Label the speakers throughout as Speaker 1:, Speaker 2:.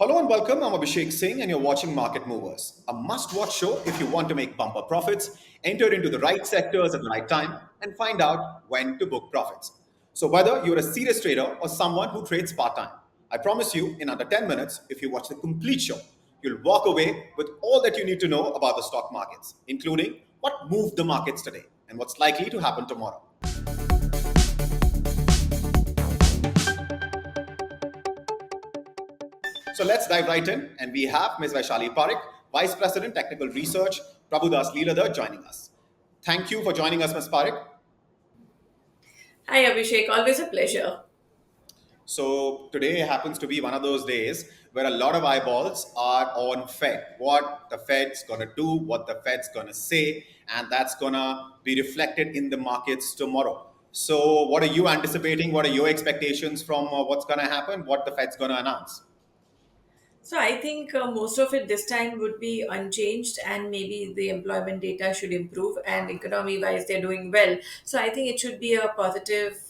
Speaker 1: Hello and welcome. I'm Abhishek Singh, and you're watching Market Movers, a must watch show if you want to make bumper profits, enter into the right sectors at the right time, and find out when to book profits. So, whether you're a serious trader or someone who trades part time, I promise you, in under 10 minutes, if you watch the complete show, you'll walk away with all that you need to know about the stock markets, including what moved the markets today and what's likely to happen tomorrow. So let's dive right in. And we have Ms. Vaishali Parekh, Vice President Technical Research, Prabhudas Lilladher, joining us. Thank you for joining us, Ms. Parekh.
Speaker 2: Hi Abhishek, always a pleasure.
Speaker 1: So today happens to be one of those days where a lot of eyeballs are on Fed. What the Fed's gonna do, what the Fed's gonna say, and that's gonna be reflected in the markets tomorrow. So what are you anticipating? What are your expectations from what's gonna happen? What the Fed's gonna announce?
Speaker 2: So I think most of it this time would be unchanged, and maybe the employment data should improve, and economy-wise they're doing well. So I think it should be a positive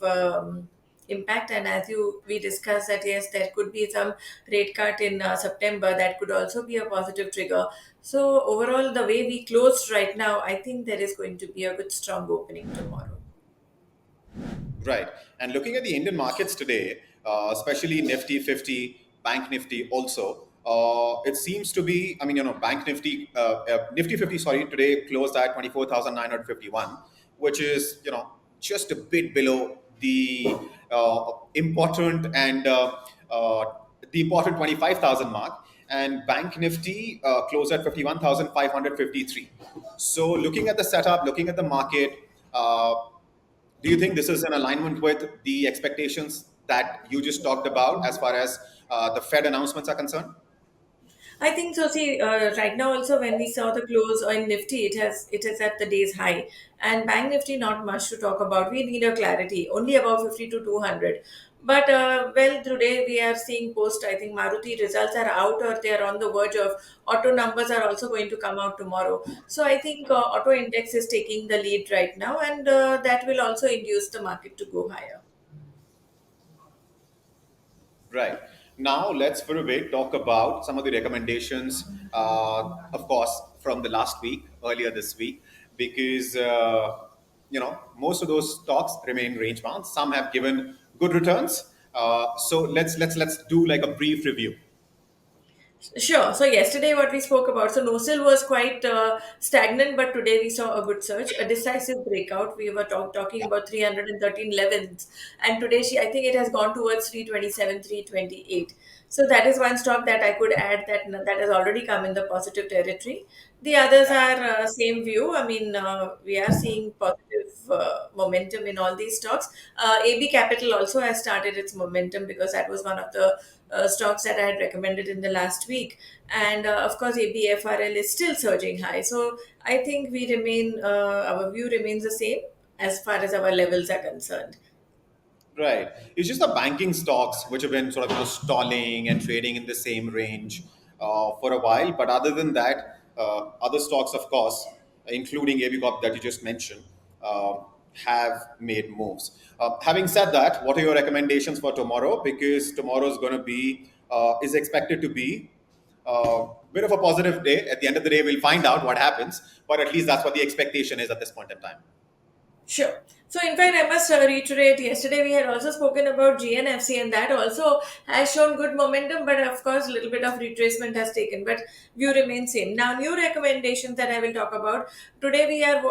Speaker 2: impact. And as you we discussed that yes, there could be some rate cut in September. That could also be a positive trigger. So overall, the way we closed right now, I think there is going to be a good strong opening tomorrow.
Speaker 1: Right. And looking at the Indian markets today, especially Nifty 50, Bank Nifty also, it seems to be, Bank Nifty, Nifty 50, sorry, today closed at 24,951, which is, just a bit below important and the important 25,000 mark. And Bank Nifty closed at 51,553. So looking at the setup, looking at the market, do you think this is in alignment with the expectations that you just talked about as far as the Fed announcements are concerned?
Speaker 2: I think so. See, right now also when we saw the close on Nifty, it is at the day's high, and Bank Nifty not much to talk about. We need a clarity only about 50 to 200. But well, today we are seeing post. I think Maruti results are out or they are on the verge of. Auto numbers are also going to come out tomorrow. So I think auto index is taking the lead right now, and that will also induce the market to go higher.
Speaker 1: Right. Now, let's for a bit talk about some of the recommendations, of course, from the last week, earlier this week, because most of those stocks remain range bound. Some have given good returns. So let's do like a brief review.
Speaker 2: Sure. So yesterday, what we spoke about, so NOSIL was quite stagnant, but today we saw a good surge, a decisive breakout. We were talking about 313 levels, and today I think it has gone towards 327, 328. So that is one stock that I could add that has already come in the positive territory. The others are same view. I mean, we are seeing positive momentum in all these stocks. AB Capital also has started its momentum because that was one of the stocks that I had recommended in the last week. And of course, ABFRL is still surging high. So I think our view remains the same as far as our levels are concerned.
Speaker 1: Right. It's just the banking stocks which have been sort of stalling and trading in the same range for a while. But other than that, other stocks, of course, including ABCorp that you just mentioned, have made moves. Having said that, what are your recommendations for tomorrow? Because tomorrow is going to be is expected to be a bit of a positive day. At the end of the day, we'll find out what happens. But at least that's what the expectation is at this point in time.
Speaker 2: Sure. So, in fact, I must reiterate yesterday we had also spoken about GNFC, and that also has shown good momentum, but of course, a little bit of retracement has taken, but view remains same. Now, new recommendations that I will talk about today.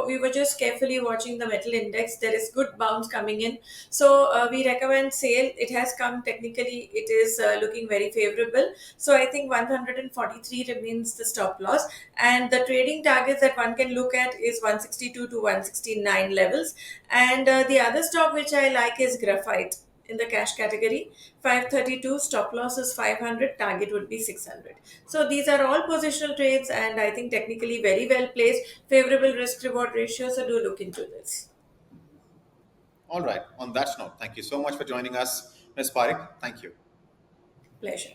Speaker 2: We were just carefully watching the metal index. There is good bounce coming in, so we recommend sale. It has come technically, it is looking very favorable. So, I think 143 remains the stop loss, and the trading targets that one can look at is 162 to 169 levels. And the other stock which I like is graphite in the cash category. 532 stop loss is 500, target would be 600. So these are all positional trades, and I think technically very well placed, favorable risk reward ratio. So do look into this.
Speaker 1: All right. On that note, thank you so much for joining us, Ms. Parekh. Thank you.
Speaker 2: Pleasure.